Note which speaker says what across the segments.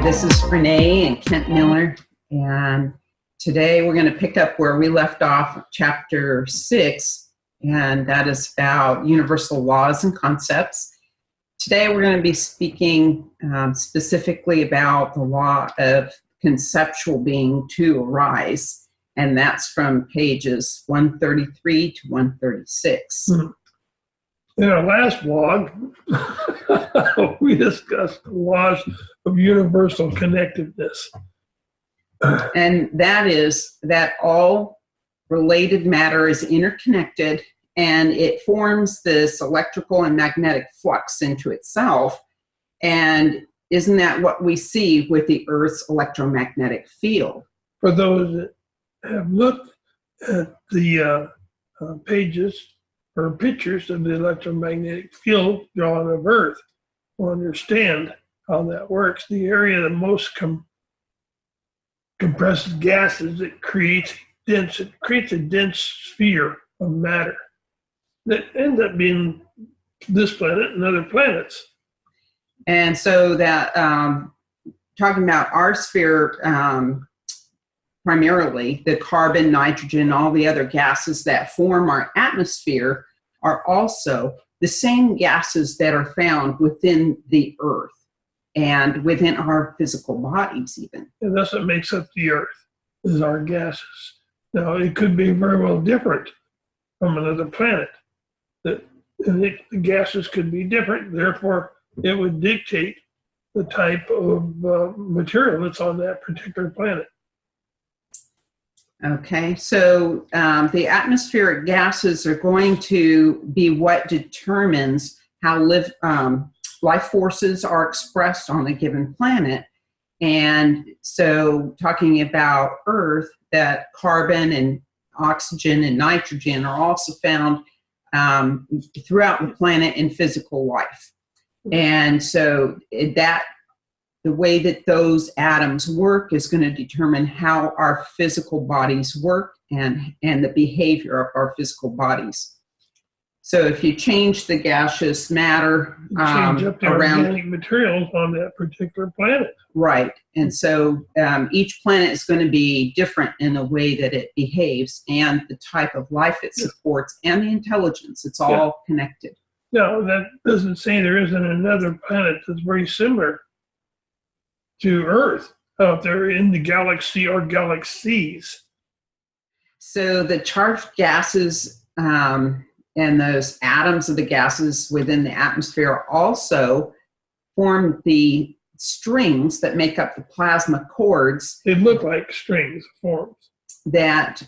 Speaker 1: This is Renee and Kent Miller, and today we're going to pick up where we left off, chapter 6, and that is about universal laws and concepts. Today we're going to be speaking specifically about the law of conceptual being to arise, and that's from pages 133 to 136.
Speaker 2: In our last blog, we discussed the laws of universal connectedness.
Speaker 1: And that is that all related matter is interconnected and it forms this electrical and magnetic flux into itself. And isn't that what we see with the Earth's electromagnetic field?
Speaker 2: For those that have looked at the pages or pictures of the electromagnetic field drawn of Earth, will understand how that works. The area that most compresses gases, it creates a dense sphere of matter that ends up being this planet and other planets.
Speaker 1: And so that talking about our sphere, primarily the carbon, nitrogen, all the other gases that form our atmosphere are also the same gases that are found within the Earth and within our physical bodies even.
Speaker 2: And that's what makes up the Earth, is our gases. Now, it could be very well different from another planet. The gases could be different, therefore it would dictate the type of material that's on that particular planet.
Speaker 1: Okay, so the atmospheric gases are going to be what determines how life forces are expressed on a given planet. And so talking about Earth, that carbon and oxygen and nitrogen are also found throughout the planet in physical life. And so the way that those atoms work is going to determine how our physical bodies work and the behavior of our physical bodies. So if you change the gaseous matter
Speaker 2: change up the
Speaker 1: around
Speaker 2: organic materials on that particular planet.
Speaker 1: Right. And so each planet is going to be different in the way that it behaves and the type of life it supports and the intelligence. It's all connected.
Speaker 2: No, that doesn't say there isn't another planet that's very similar to Earth out there in the galaxy or galaxies.
Speaker 1: So the charged gases and those atoms of the gases within the atmosphere also form the strings that make up the plasma cords.
Speaker 2: They look like strings forms
Speaker 1: that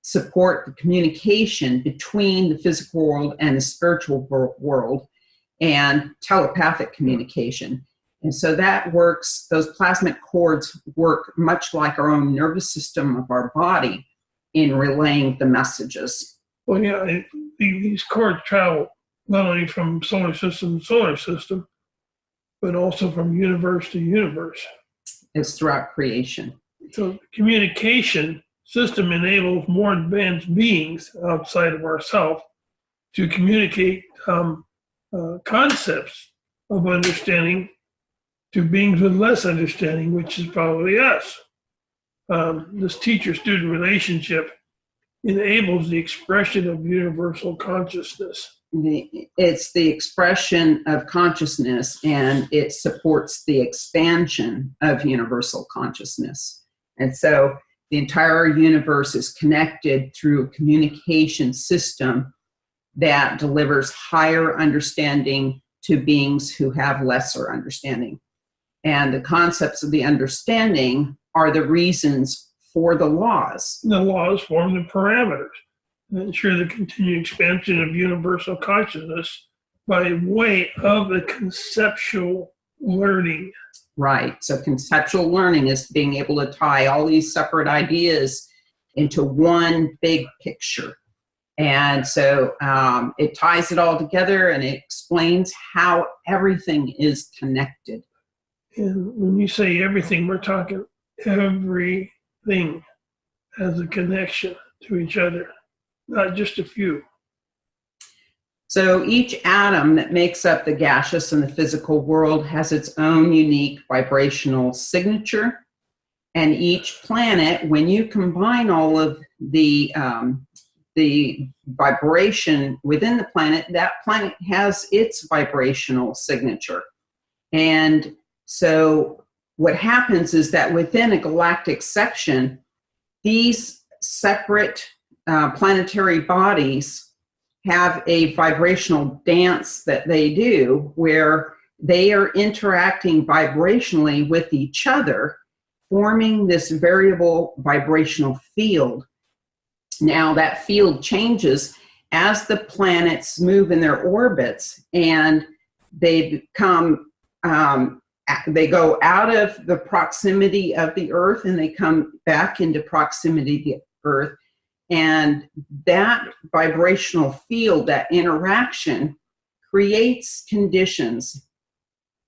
Speaker 1: support the communication between the physical world and the spiritual world and telepathic communication. And so that works, those plasmic cords work much like our own nervous system of our body in relaying the messages.
Speaker 2: Well, yeah, these cords travel not only from solar system to solar system, but also from universe to universe.
Speaker 1: It's throughout creation.
Speaker 2: So the communication system enables more advanced beings outside of ourselves to communicate concepts of understanding to beings with less understanding, which is probably us. This teacher-student relationship enables the expression of universal consciousness.
Speaker 1: It's the expression of consciousness, and it supports the expansion of universal consciousness. And so the entire universe is connected through a communication system that delivers higher understanding to beings who have lesser understanding. And the concepts of the understanding are the reasons for the laws.
Speaker 2: The laws form the parameters and ensure the continued expansion of universal consciousness by way of the conceptual learning.
Speaker 1: Right. So conceptual learning is being able to tie all these separate ideas into one big picture. And so it ties it all together and it explains how everything is connected.
Speaker 2: And when you say everything, we're talking everything has a connection to each other, not just a few.
Speaker 1: So each atom that makes up the gaseous and the physical world has its own unique vibrational signature. And each planet, when you combine all of the vibration within the planet, that planet has its vibrational signature. And so what happens is that within a galactic section, these separate planetary bodies have a vibrational dance that they do where they are interacting vibrationally with each other, forming this variable vibrational field. Now that field changes as the planets move in their orbits, and they become they go out of the proximity of the Earth and they come back into proximity to the Earth. And that vibrational field, that interaction, creates conditions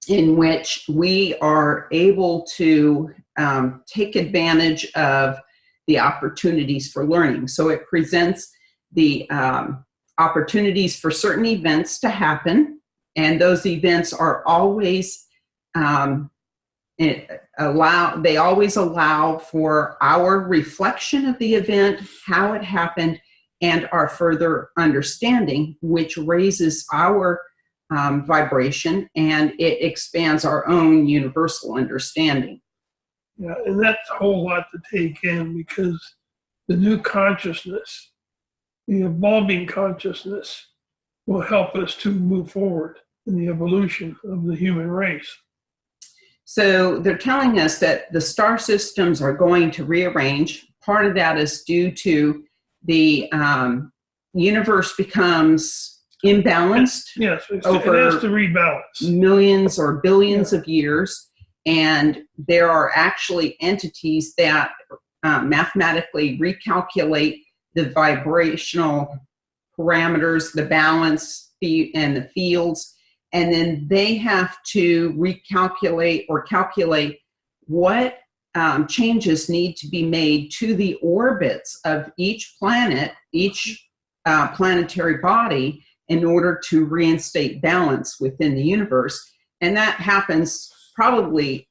Speaker 1: in which we are able to take advantage of the opportunities for learning. So it presents the opportunities for certain events to happen, and those events are always they always allow for our reflection of the event, how it happened, and our further understanding, which raises our vibration, and it expands our own universal understanding.
Speaker 2: Yeah, and that's a whole lot to take in, because the new consciousness, the evolving consciousness, will help us to move forward in the evolution of the human race.
Speaker 1: So they're telling us that the star systems are going to rearrange. Part of that is due to the universe becomes imbalanced.
Speaker 2: Yes, it
Speaker 1: over
Speaker 2: has to rebalance.
Speaker 1: Millions or billions of years. And there are actually entities that mathematically recalculate the vibrational parameters, the balance and the fields. And then they have to recalculate or calculate what changes need to be made to the orbits of each planet, each planetary body, in order to reinstate balance within the universe. And that happens probably,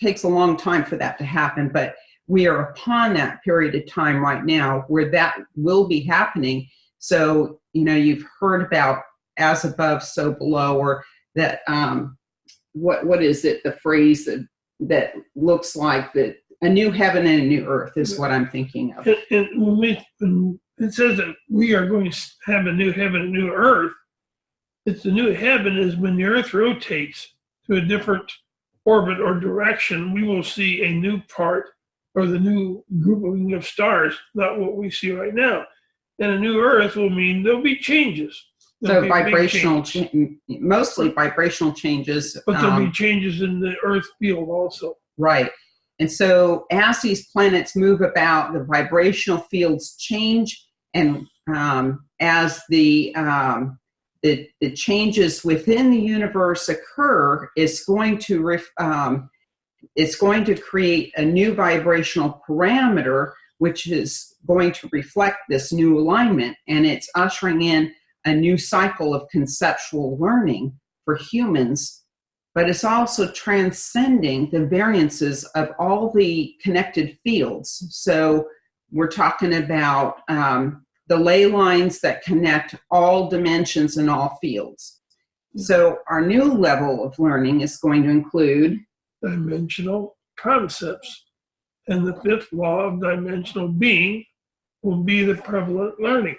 Speaker 1: takes a long time for that to happen, but we are upon that period of time right now where that will be happening. So, you've heard about as above, so below, or that, what is it, the phrase that looks like that a new heaven and a new earth is what I'm thinking of.
Speaker 2: And when it says that we are going to have a new heaven and a new earth, it's the new heaven is when the earth rotates to a different orbit or direction, we will see a new part or the new grouping of stars, not what we see right now. And a new earth will mean there'll be changes.
Speaker 1: So vibrational, mostly vibrational changes.
Speaker 2: But there'll be changes in the earth field also.
Speaker 1: Right. And so as these planets move about, the vibrational fields change, and as the changes within the universe occur, it's going to create a new vibrational parameter, which is going to reflect this new alignment, and it's ushering in a new cycle of conceptual learning for humans, but it's also transcending the variances of all the connected fields. So we're talking about the ley lines that connect all dimensions and all fields. So our new level of learning is going to include
Speaker 2: dimensional concepts, and the fifth law of dimensional being will be the prevalent learning.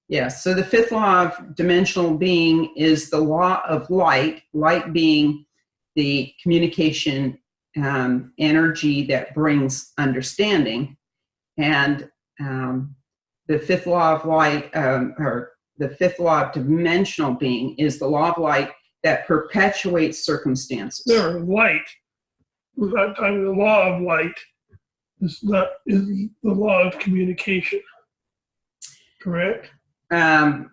Speaker 1: Yes, so the fifth law of dimensional being is the law of light, light being the communication energy that brings understanding. And the fifth law of light, or the fifth law of dimensional being, is the law of light that perpetuates circumstances.
Speaker 2: There, light. We're not talking the law of light. Is the law of communication. Correct? The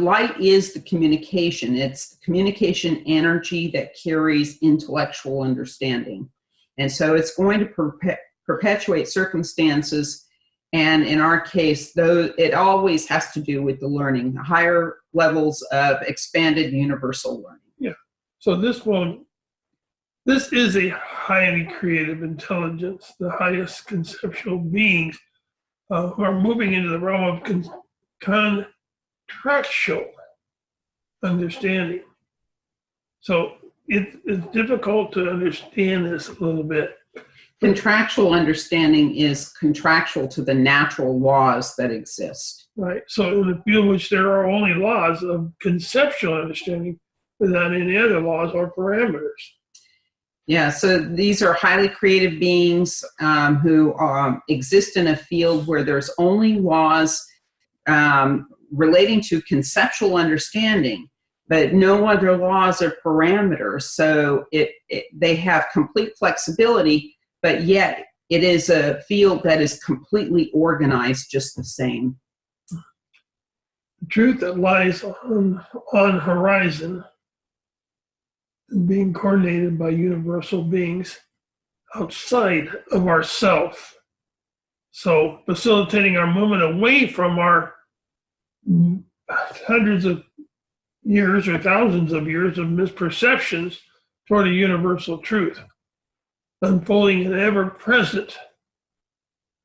Speaker 2: light is the communication. It's the communication energy that carries intellectual understanding. And so it's going to perpetuate circumstances,
Speaker 1: And in our case, though, it always has to do with the learning, higher levels of expanded universal learning.
Speaker 2: Yeah. So this is a highly creative intelligence, the highest conceptual beings who are moving into the realm of contractual understanding. So it's difficult to understand this a little bit.
Speaker 1: Contractual understanding is contractual to the natural laws that exist.
Speaker 2: Right. So in a field in which there are only laws of conceptual understanding without any other laws or parameters.
Speaker 1: Yeah, so these are highly creative beings who exist in a field where there's only laws relating to conceptual understanding, but no other laws or parameters. So they have complete flexibility, but yet it is a field that is completely organized just the same.
Speaker 2: The truth that lies on horizon and being coordinated by universal beings outside of ourself. So facilitating our movement away from our hundreds of years or thousands of years of misperceptions toward a universal truth, unfolding an ever-present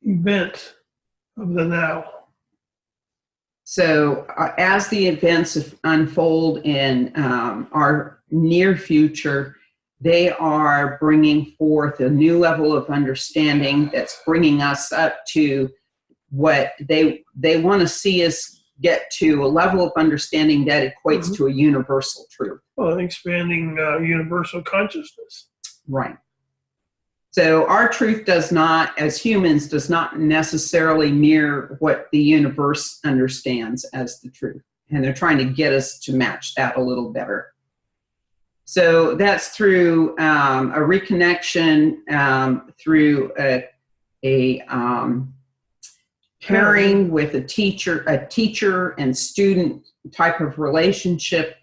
Speaker 2: event of the now.
Speaker 1: So as the events unfold in our near future, they are bringing forth a new level of understanding that's bringing us up to what they want to see us get to, a level of understanding that equates to a universal truth.
Speaker 2: Well, an expanding universal consciousness.
Speaker 1: Right. So our truth does not, as humans, does not necessarily mirror what the universe understands as the truth. And they're trying to get us to match that a little better. So that's through a reconnection, through a pairing with a teacher and student type of relationship.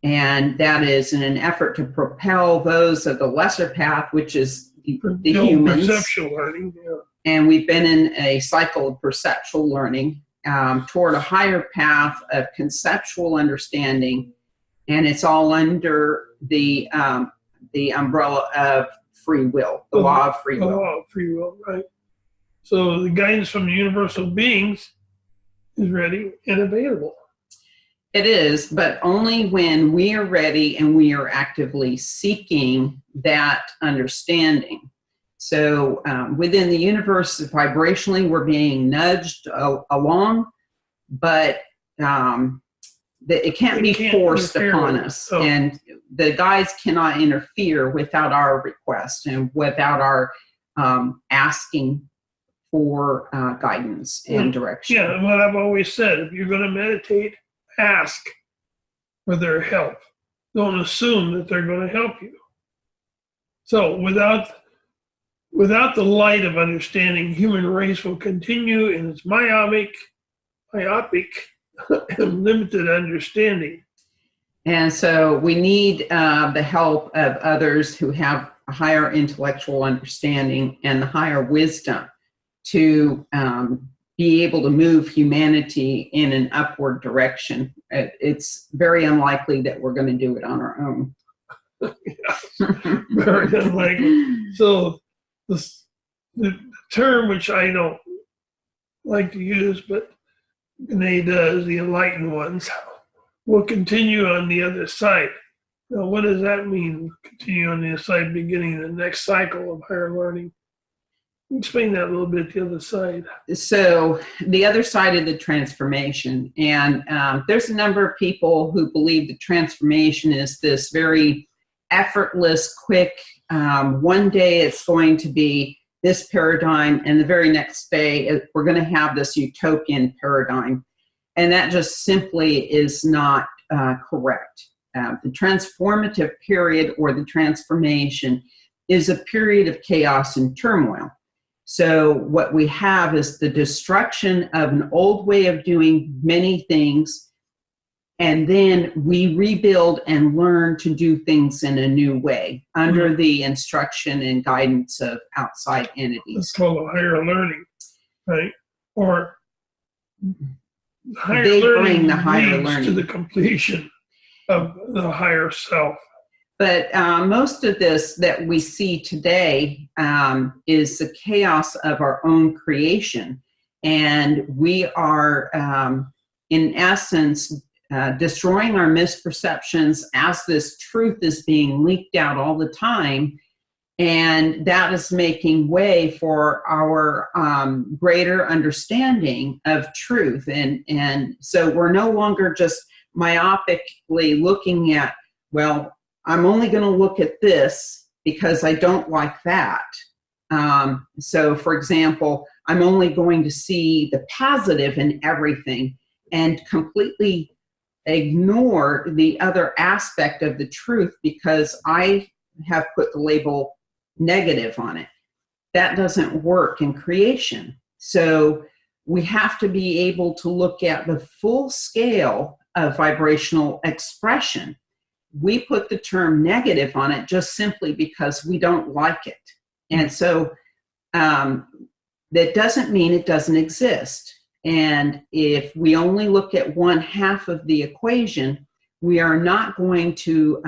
Speaker 1: And that is in an effort to propel those of the lesser path, which is the humans.
Speaker 2: Perceptual learning, yeah.
Speaker 1: And we've been in a cycle of perceptual learning toward a higher path of conceptual understanding, and it's all under the umbrella of free will, the law of free will.
Speaker 2: The law of free will, right. So the guidance from the universal beings is ready and available.
Speaker 1: It is, but only when we are ready and we are actively seeking that understanding. So within the universe, vibrationally, we're being nudged along, but it can't be forced upon us. Oh. And the guides cannot interfere without our request and without our asking for guidance and direction.
Speaker 2: Yeah, and what I've always said, if you're going to meditate, ask for their help. Don't assume that they're going to help you. So without the light of understanding, human race will continue in its myopic and limited understanding.
Speaker 1: And so we need the help of others who have a higher intellectual understanding and the higher wisdom to be able to move humanity in an upward direction. It's very unlikely that we're going to do it on our own.
Speaker 2: Yeah, very unlikely. So the term, which I don't like to use, but Renee does, the enlightened ones, will continue on the other side. Now, what does that mean, continue on the other side, beginning the next cycle of higher learning? Explain that a little bit, the other side.
Speaker 1: So the other side of the transformation, and there's a number of people who believe that transformation is this very effortless, quick, one day it's going to be this paradigm, and the very next day we're going to have this utopian paradigm. And that just simply is not correct. The transformative period or the transformation is a period of chaos and turmoil. So what we have is the destruction of an old way of doing many things, and then we rebuild and learn to do things in a new way under the instruction and guidance of outside entities.
Speaker 2: It's called higher learning, right? or higher
Speaker 1: They
Speaker 2: learning
Speaker 1: bring the higher
Speaker 2: leads
Speaker 1: learning
Speaker 2: to the completion of the higher self.
Speaker 1: But most of this that we see today is the chaos of our own creation. And we are, in essence, destroying our misperceptions as this truth is being leaked out all the time. And that is making way for our greater understanding of truth. And so we're no longer just myopically looking at, well, I'm only going to look at this because I don't like that. So, for example, I'm only going to see the positive in everything and completely ignore the other aspect of the truth because I have put the label negative on it. That doesn't work in creation. So we have to be able to look at the full scale of vibrational expression. We put the term negative on it just simply because we don't like it. And so that doesn't mean it doesn't exist. And if we only look at one half of the equation, we are not going to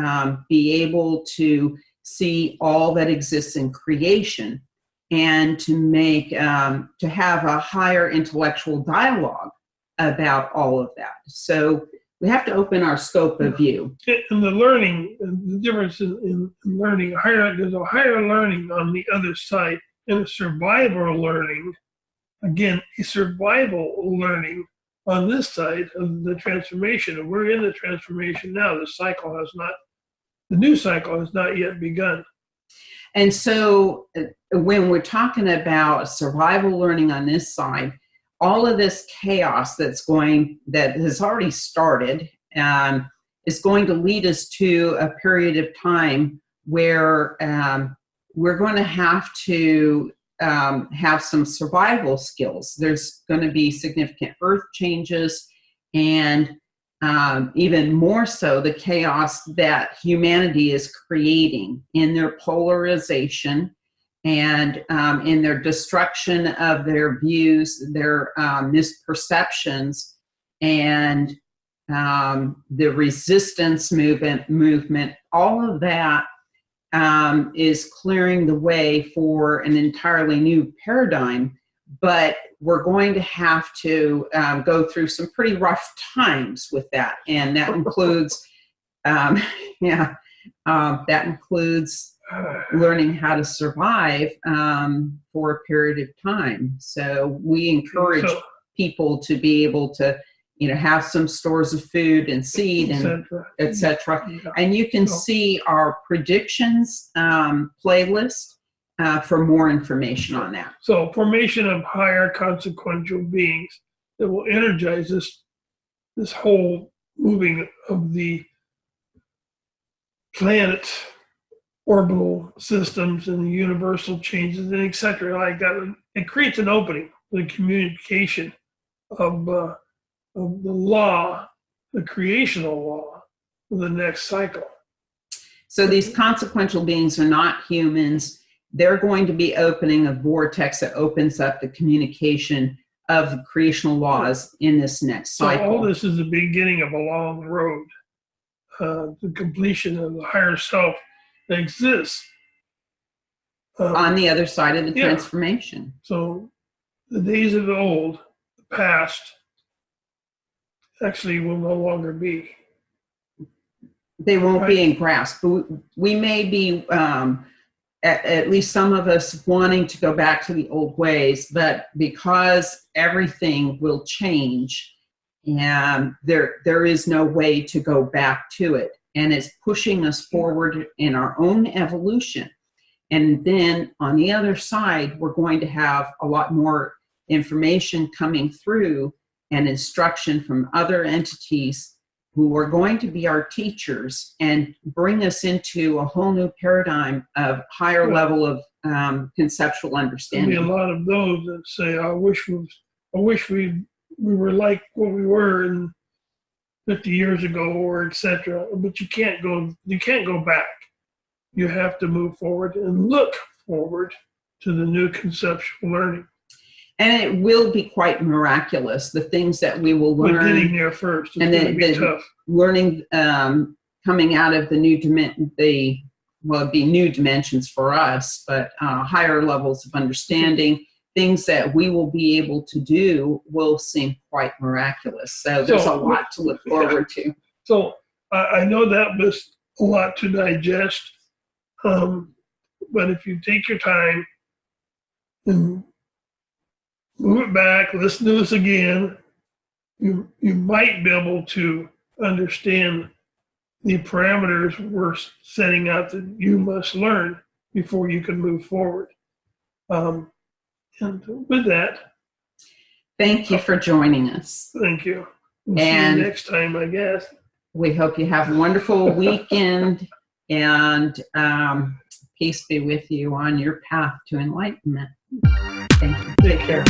Speaker 1: be able to see all that exists in creation and to make to have a higher intellectual dialogue about all of that. So we have to open our scope of view.
Speaker 2: And the learning, the difference in learning, there's a higher learning on the other side, and a survival learning, again, a survival learning on this side of the transformation. And we're in the transformation now. The new cycle has not yet begun.
Speaker 1: And so when we're talking about survival learning on this side, all of this chaos that has already started is going to lead us to a period of time where we're going to have to have some survival skills. There's going to be significant earth changes and even more so the chaos that humanity is creating in their polarization and in their destruction of their views, their misperceptions, and the resistance movement, all of that is clearing the way for an entirely new paradigm. But we're going to have to go through some pretty rough times with that. And that includes, that includes learning how to survive for a period of time. So we encourage people to be able to, have some stores of food and seed and et cetera. Yeah. And you can see our predictions playlist for more information on that.
Speaker 2: So formation of higher consequential beings that will energize this whole moving of the planet orbital systems and the universal changes and et cetera like that. It creates an opening for the communication of the law, the creational law of the next cycle.
Speaker 1: So these consequential beings are not humans. They're going to be opening a vortex that opens up the communication of the creational laws in this next cycle.
Speaker 2: So all this is the beginning of a long road, the completion of the higher self that exists
Speaker 1: on the other side of the transformation.
Speaker 2: So the days of the old, the past, actually will no longer be.
Speaker 1: They won't be in grasp. We may be, at least some of us, wanting to go back to the old ways, but because everything will change, and there is no way to go back to it. And it's pushing us forward in our own evolution. And then on the other side, we're going to have a lot more information coming through and instruction from other entities who are going to be our teachers and bring us into a whole new paradigm of higher level of conceptual understanding.
Speaker 2: There'll be a lot of those that say, I wish we were like what we were in 50 years ago, or etc. But you can't go back. You have to move forward and look forward to the new conceptual learning.
Speaker 1: And it will be quite miraculous, the things that we will learn.
Speaker 2: But getting there first is
Speaker 1: and
Speaker 2: going to be tough.
Speaker 1: Learning, coming out of the new well, it'd be new dimensions for us, but higher levels of understanding, things that we will be able to do will seem quite miraculous. So there's a lot to look forward to.
Speaker 2: So I know that was a lot to digest, but if you take your time and move it back, listen to this again, you might be able to understand the parameters we're setting out that you must learn before you can move forward. And with that,
Speaker 1: thank you for joining us.
Speaker 2: Thank you. We'll see you next time, I guess.
Speaker 1: We hope you have a wonderful weekend, and peace be with you on your path to enlightenment. Thank you.
Speaker 2: Take care.